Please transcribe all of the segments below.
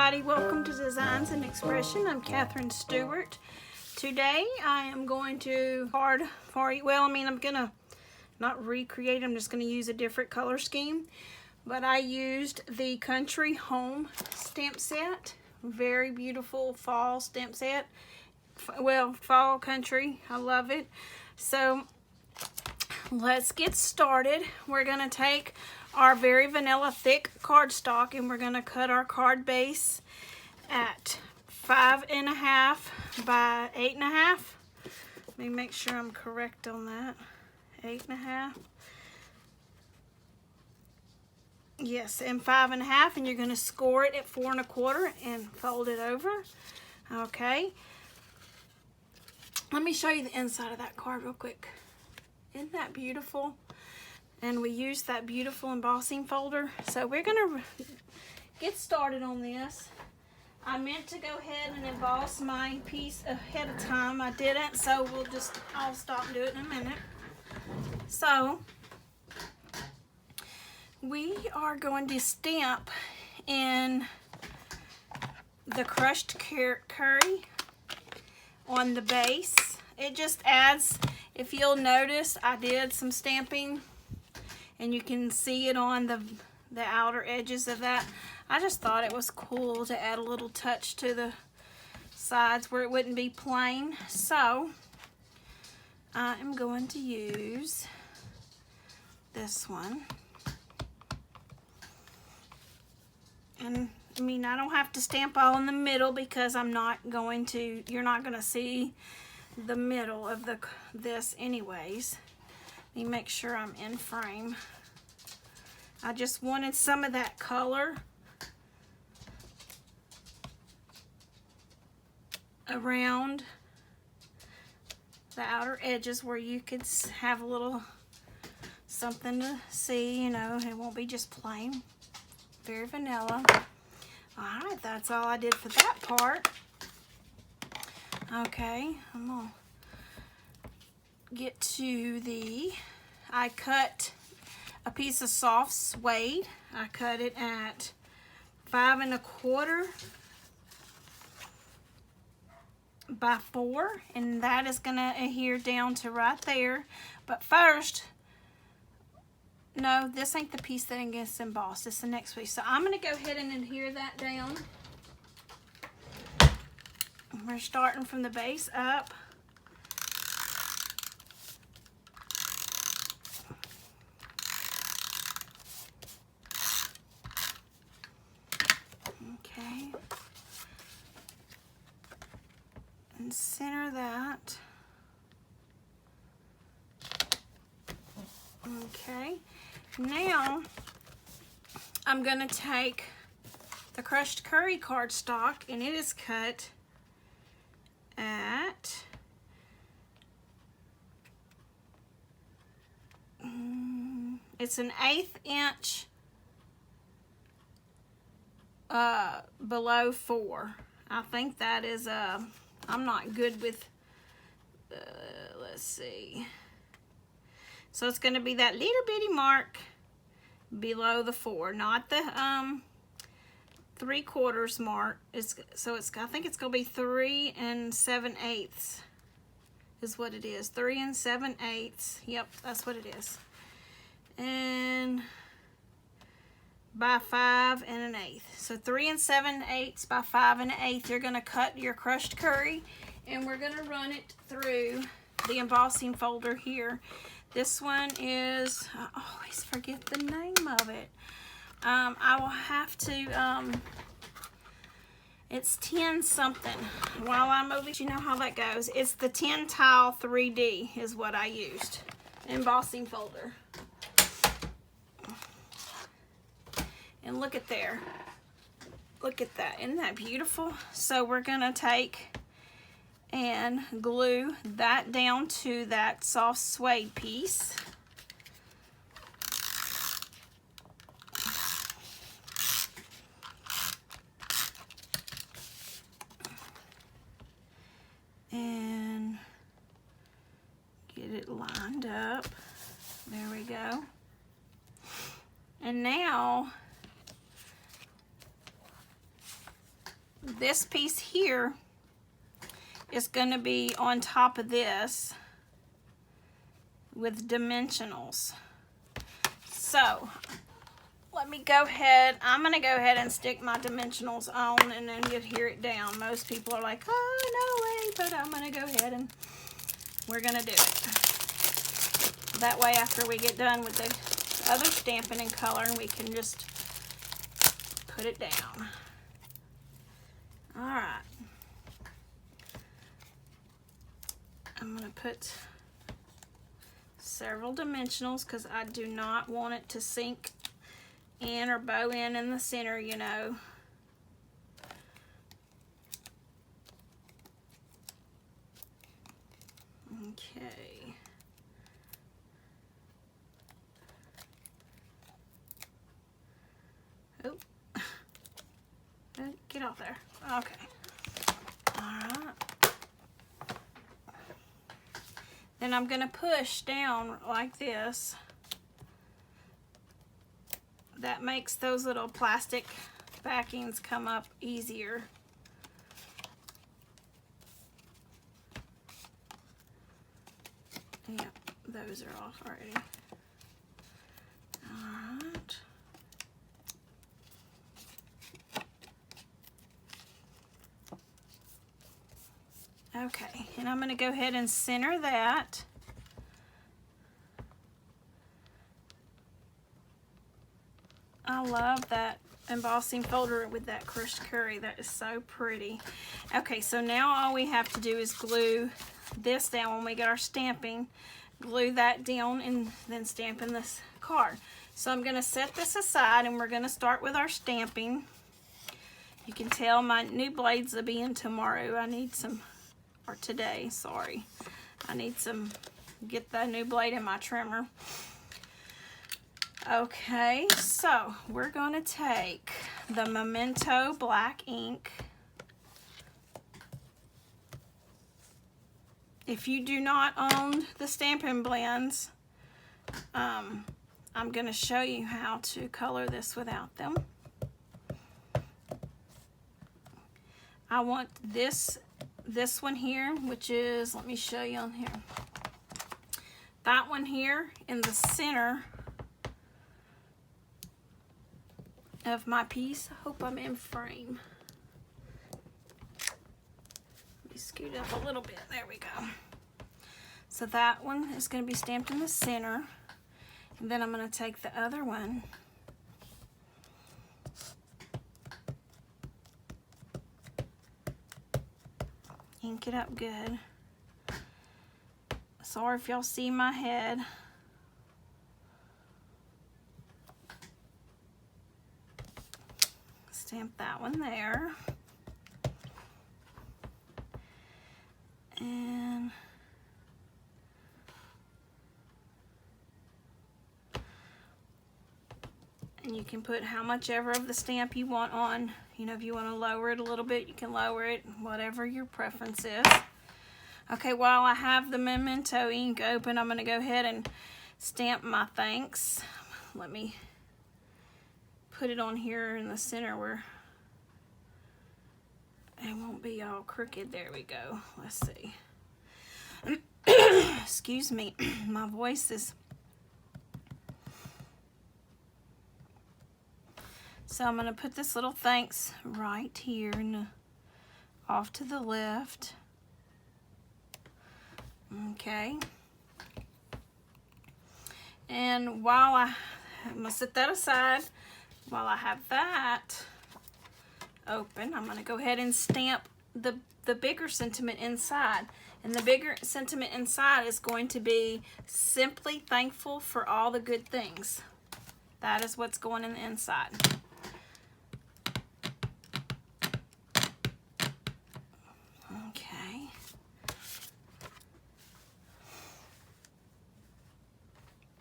everybody, welcome to Designs and Expression. I'm Catherine Stewart. Today I am going to card for you. Well, I'm gonna not recreate, I'm just gonna use a different color scheme. But I used the Country Home stamp set. Very beautiful fall stamp set. Well, fall country, I love it. So let's get started. We're gonna take our very vanilla thick cardstock and we're gonna cut our card base at 5.5 by 8.5. Let me make sure I'm correct on that. 8.5. Yes, and 5.5, and you're gonna score it at 4.25 and fold it over. Okay. Let me show you the inside of that card real quick. Isn't that beautiful? And we use that beautiful embossing folder. So we're gonna get started on this. I meant to go ahead and emboss my piece ahead of time. I didn't, so I'll stop and do it in a minute. So we are going to stamp in the crushed curry on the base. It just adds, if you'll notice, I did some stamping and you can see it on the outer edges of that. I just thought it was cool to add a little touch to the sides where it wouldn't be plain. So I am going to use this one. And I don't have to stamp all in the middle because you're not going to see the middle of this anyways. Let me make sure I'm in frame. I just wanted some of that color around the outer edges where you could have a little something to see, it won't be just plain. Very vanilla. Alright, that's all I did for that part. Okay, I'm gonna get to I cut a piece of soft suede. I cut it at 5.25 by 4, and that is gonna adhere down to right there. But first, no, this ain't the piece that gets embossed. It's the next piece. So I'm gonna go ahead and adhere that down. We're starting from the base up. Okay. And center that. Okay. Now I'm going to take the crushed curry cardstock, and it is cut at it's an 1/8 inch below 4. I think that is I'm not good with let's see. So it's going to be that little bitty mark below the 4, not the 3/4 mark. I think it's going to be 3 7/8 is what it is. 3 7/8. Yep, that's what it is. And by 5 1/8. So 3 7/8 by 5 1/8. You're going to cut your crushed curry, and we're going to run it through the embossing folder here. This one is, I always forget the name of it. I will have to, it's 10 something. While I'm over, you know how that goes. It's the 10 Tile 3D is what I used. Embossing folder. And look at there. Look at that. Isn't that beautiful? So we're going to take and glue that down to that soft suede piece. And get it lined up. There we go. And now this piece here is going to be on top of this with dimensionals. So let me go ahead, I'm going to go ahead and stick my dimensionals on and then you'll hear it down. Most people are like, oh, no way, but I'm going to go ahead and we're going to do it. That way after we get done with the other stamping and coloring, we can just put it down. All right. I'm going to put several dimensionals because I do not want it to sink in or bow in the center, you know. Okay. Oh. Get off there. Okay. All right. Then I'm going to push down like this. That makes those little plastic backings come up easier. Yeah, those are off already. All right. Okay, and I'm going to go ahead and center that. I love that embossing folder with that crushed curry. That is so pretty. Okay, so now all we have to do is glue this down when we get our stamping. Glue that down and then stamp in this card. So I'm going to set this aside and we're going to start with our stamping. You can tell my new blades will be in tomorrow. I need some, or today, sorry. I need some, get that new blade in my trimmer. Okay, so we're going to take the Memento black ink. If you do not own the Stampin' Blends, I'm going to show you how to color this without them. I want this one here, which is, let me show you on here. That one here in the center of my piece. I hope I'm in frame. Let me scoot up a little bit. There we go. So that one is going to be stamped in the center. And then I'm going to take the other one ink it up good. Sorry if y'all see my head. Stamp that one there. And you can put how much ever of the stamp you want on. You know, if you want to lower it a little bit, you can lower it, whatever your preference is. Okay, while I have the Memento ink open, I'm going to go ahead and stamp my thanks. Let me put it on here in the center where it won't be all crooked. There we go. Let's see. Excuse me, my voice is... So I'm going to put this little thanks right here and off to the left. Okay. And while I'm going to set that aside, while I have that open, I'm going to go ahead and stamp the bigger sentiment inside. And the bigger sentiment inside is going to be simply thankful for all the good things. That is what's going in the inside. Okay.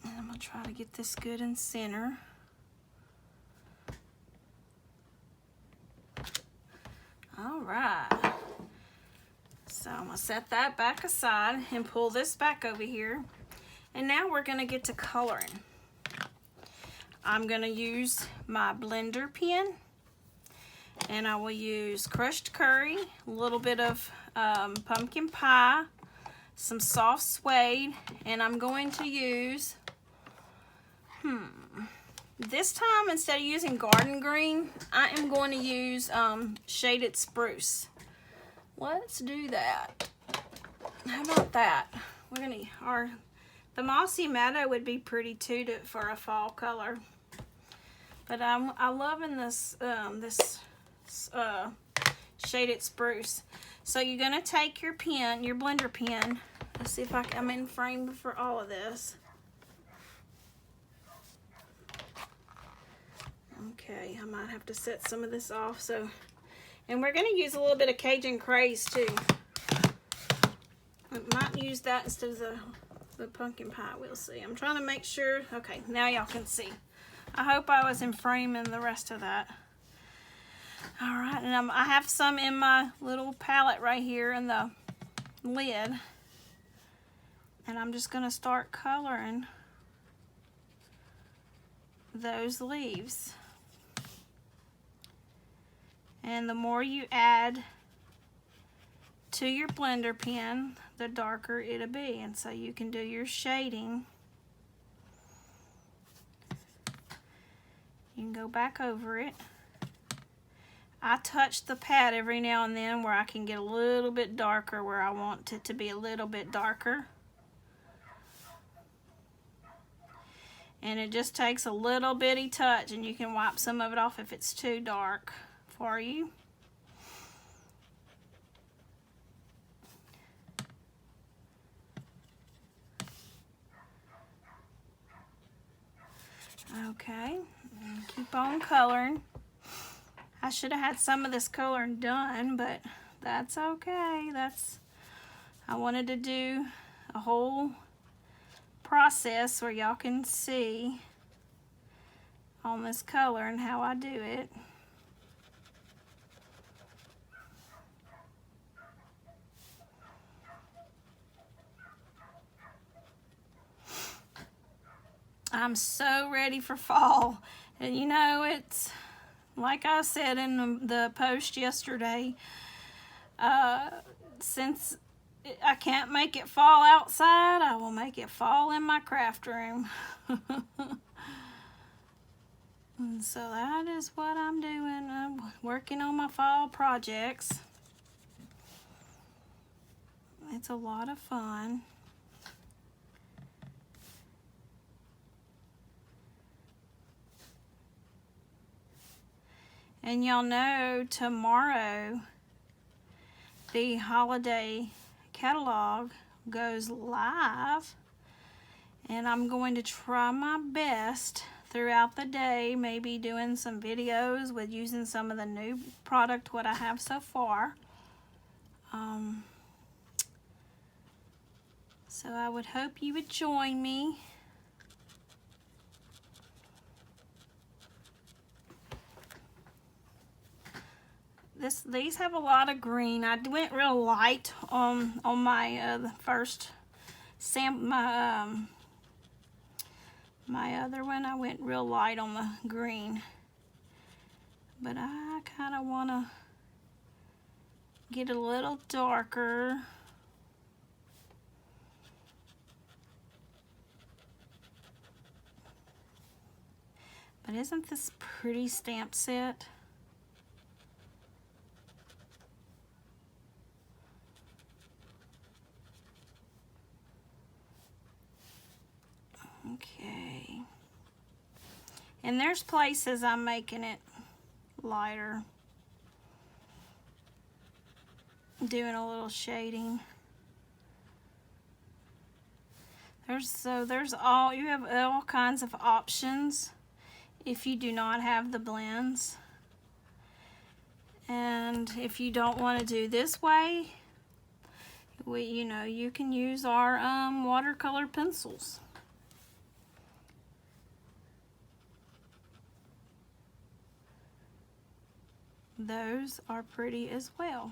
And I'm going to try to get this good in center. All right. So I'm going to set that back aside and pull this back over here. And now we're going to get to coloring. I'm going to use my blender pen. And I will use crushed curry, a little bit of pumpkin pie, some soft suede, and I'm going to use, this time instead of using garden green, I am going to use shaded spruce. Let's do that. How about that? We're gonna, the mossy meadow would be pretty too for a fall color. But I'm loving this shaded spruce. So you're gonna take your pen, your blender pen. Let's see if I'm in frame for all of this. Okay, I might have to set some of this off. So, and we're gonna use a little bit of Cajun Craze too. I might use that instead of the pumpkin pie. We'll see. I'm trying to make sure. Okay, now y'all can see. I hope I was in frame in the rest of that. All right, and I have some in my little palette right here in the lid. And I'm just gonna start coloring those leaves. And the more you add to your blender pen, the darker it'll be. And so you can do your shading. You can go back over it. I touch the pad every now and then where I can get a little bit darker where I want it to be a little bit darker. And it just takes a little bitty touch, and you can wipe some of it off if it's too dark for you. Okay, keep on coloring. I should have had some of this coloring done, but that's okay. I wanted to do a whole process where y'all can see on this color and how I do it. I'm so ready for fall. And you know, it's like I said in the post yesterday, since I can't make it fall outside, I will make it fall in my craft room. And so that is what I'm doing. I'm working on my fall projects. It's a lot of fun. And y'all know tomorrow the holiday catalog goes live, and I'm going to try my best throughout the day, maybe doing some videos with using some of the new product what I have so far. So I would hope you would join me. These have a lot of green. I went real light on my first my other one. I went real light on the green, but I kind of want to get a little darker. But isn't this pretty stamp set? Okay. And there's places I'm making it lighter. Doing a little shading. You have all kinds of options if you do not have the blends. And if you don't want to do this way, you can use our watercolor pencils. Those are pretty as well.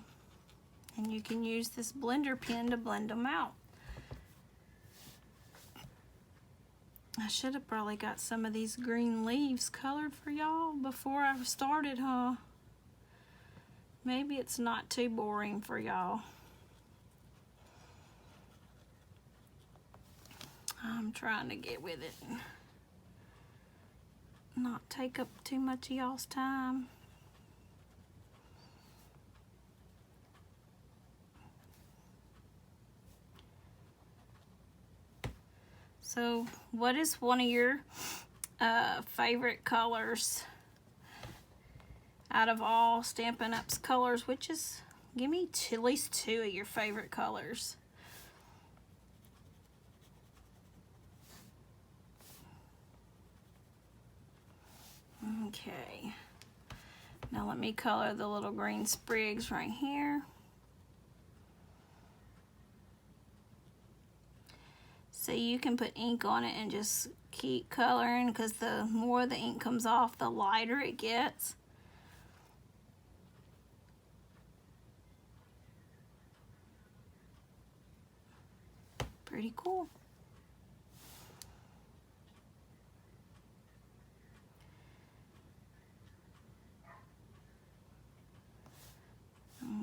And you can use this blender pen to blend them out. I should have probably got some of these green leaves colored for y'all before I started, huh? Maybe it's not too boring for y'all. I'm trying to get with it and not take up too much of y'all's time. So, what is one of your favorite colors out of all Stampin' Up's colors? Which is, give me at least 2 of your favorite colors. Okay. Now let me color the little green sprigs right here. So you can put ink on it and just keep coloring, because the more the ink comes off, the lighter it gets. Pretty cool.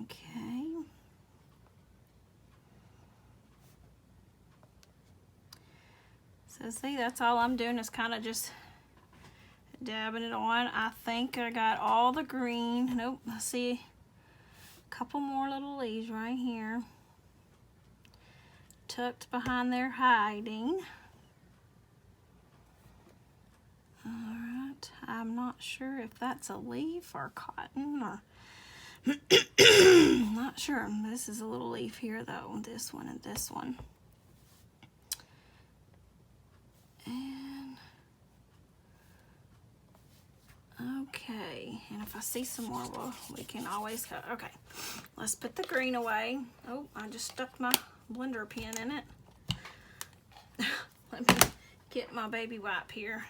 Okay. So see, that's all I'm doing is kind of just dabbing it on. I think I got all the green. Nope, I see a couple more little leaves right here. Tucked behind there hiding. Alright, I'm not sure if that's a leaf or cotton or not sure. This is a little leaf here though, this one and this one. And okay, and if I see some more, well, we can always cut. Okay, let's put the green away. Oh, I just stuck my blender pen in it. Let me get my baby wipe here,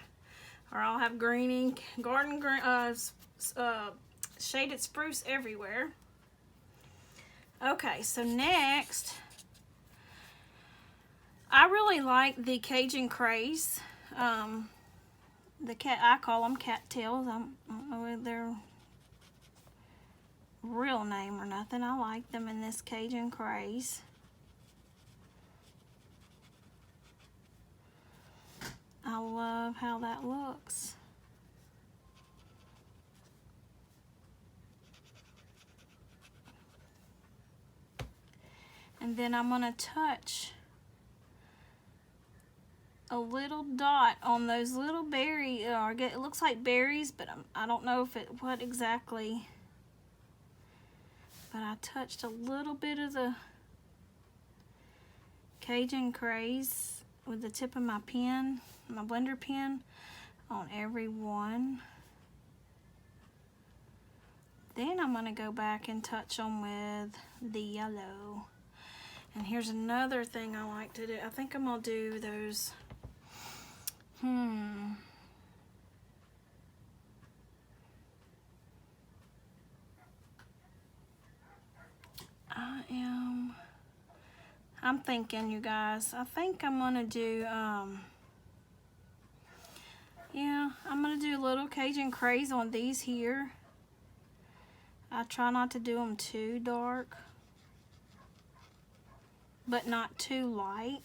or I'll have green ink, garden green, shaded spruce everywhere. Okay, so next, I really like the Cajun Craze. The cat, I call them cattails. I don't know their real name or nothing. I like them in this Cajun Craze. I love how that looks. And then I'm gonna touch a little dot on those little berry, it looks like berries, but I don't know if what exactly. But I touched a little bit of the Cajun Craze with the tip of my pen, my blender pen, on every one. Then I'm gonna go back and touch them with the yellow. And here's another thing I like to do. I think I'm gonna do those. I'm thinking, you guys, I think I'm gonna do, yeah, I'm gonna do a little Cajun Craze on these here. I try not to do them too dark, but not too light.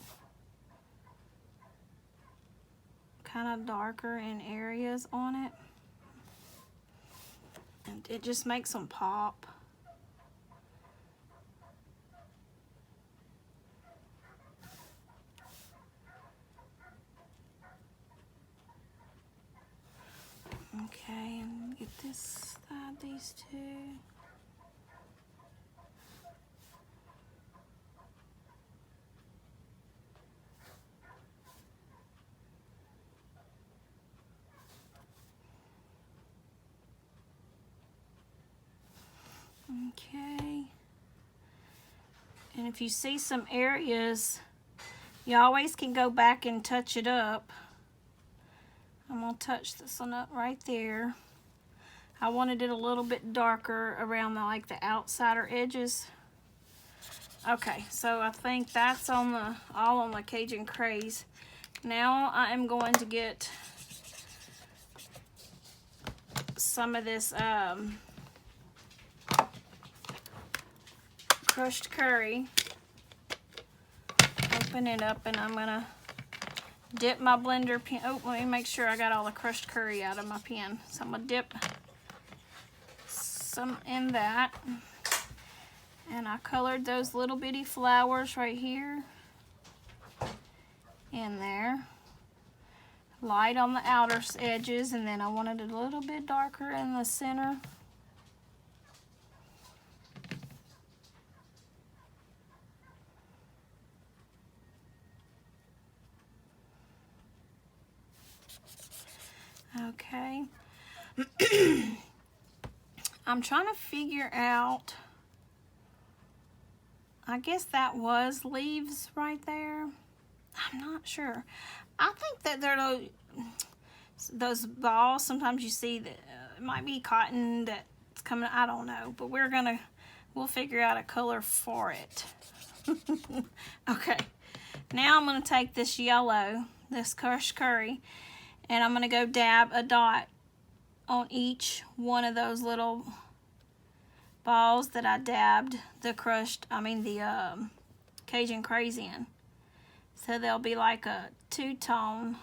Kind of darker in areas on it. And it just makes them pop. Okay, and get this side, these two. Okay. And if you see some areas, you always can go back and touch it up. I'm gonna touch this one up right there. I wanted it a little bit darker around like the outsider edges. Okay, so I think that's on all on the Cajun Craze. Now I am going to get some of this crushed curry. Open it up, and I'm gonna dip my blender pen. Oh, let me make sure I got all the crushed curry out of my pen. So I'm gonna dip some in that. And I colored those little bitty flowers right here in there. Light on the outer edges, and then I wanted it a little bit darker in the center. Okay. I'm trying to figure out, I guess that was leaves right there. I'm not sure. I think that they're those balls, sometimes you see that it might be cotton that's coming, I don't know, but we'll figure out a color for it. Okay, now I'm gonna take this yellow, this crushed curry, and I'm gonna go dab a dot on each one of those little balls that I dabbed the Cajun Craze in. So they'll be like a two-tone.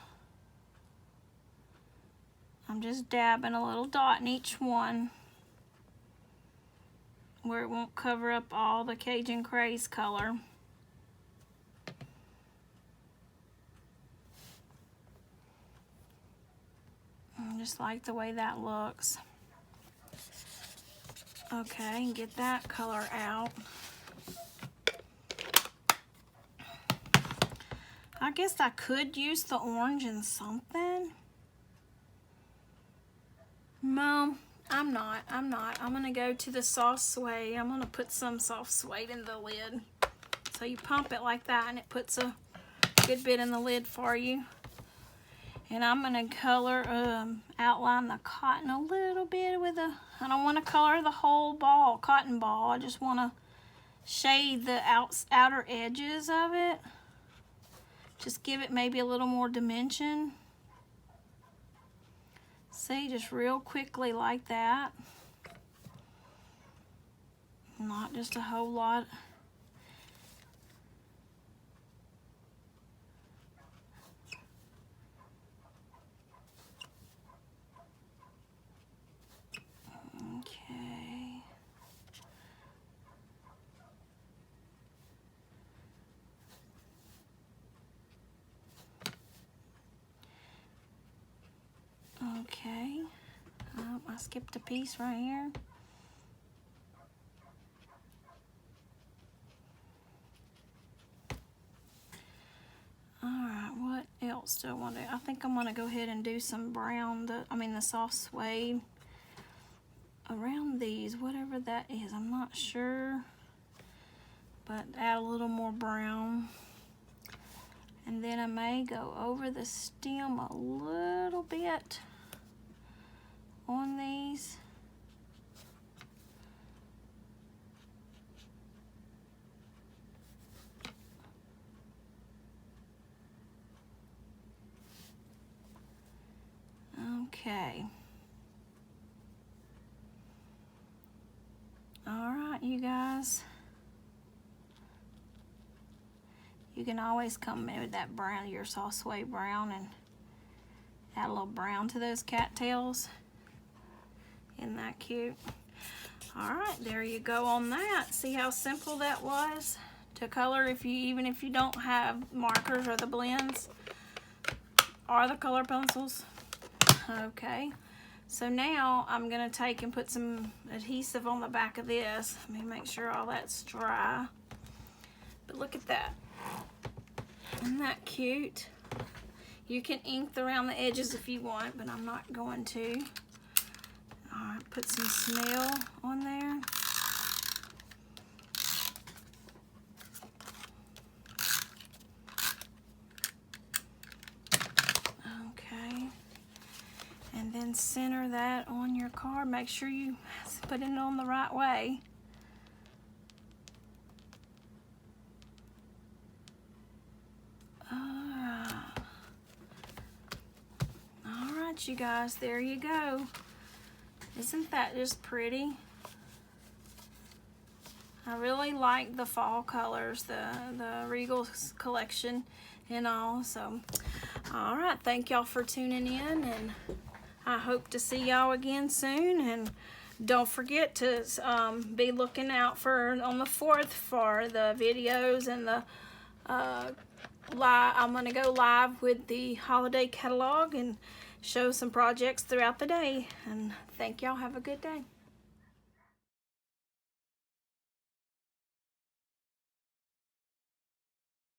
I'm just dabbing a little dot in each one where it won't cover up all the Cajun Craze color. I just like the way that looks. Okay, get that color out. I guess I could use the orange in something. No, I'm not. I'm gonna go to the soft suede. I'm gonna put some soft suede in the lid. So you pump it like that and it puts a good bit in the lid for you. And I'm gonna color, outline the cotton a little bit with I don't wanna color the whole ball, cotton ball. I just wanna shade the outer edges of it. Just give it maybe a little more dimension. See, just real quickly like that. Not just a whole lot. Okay. Okay. Oh, I skipped a piece right here. Alright, what else do I want to do? I think I'm going to go ahead and do some brown, the soft suede around these, whatever that is. I'm not sure, but add a little more brown. And then I may go over the stem a little bit on these. Okay. All right, you guys. You can always come in with that brown, your soft suede brown, and add a little brown to those cattails. Isn't that cute? All right, there you go on that. See how simple that was to color even if you don't have markers or the blends or the color pencils. Okay, so now I'm gonna take and put some adhesive on the back of this. Let me make sure all that's dry. But look at that. Isn't that cute? You can ink around the edges if you want, but I'm not going to. All right, put some smell on there. Okay. And then center that on your card. Make sure you put it on the right way. All right, you guys, there you go. Isn't that just pretty? I really like the fall colors, the Regal collection and all. So, all right, thank y'all for tuning in, and I hope to see y'all again soon. And don't forget to be looking out for on the 4th for the videos and the live. I'm gonna go live with the holiday catalog and show some projects throughout the day. And thank y'all. Have a good day.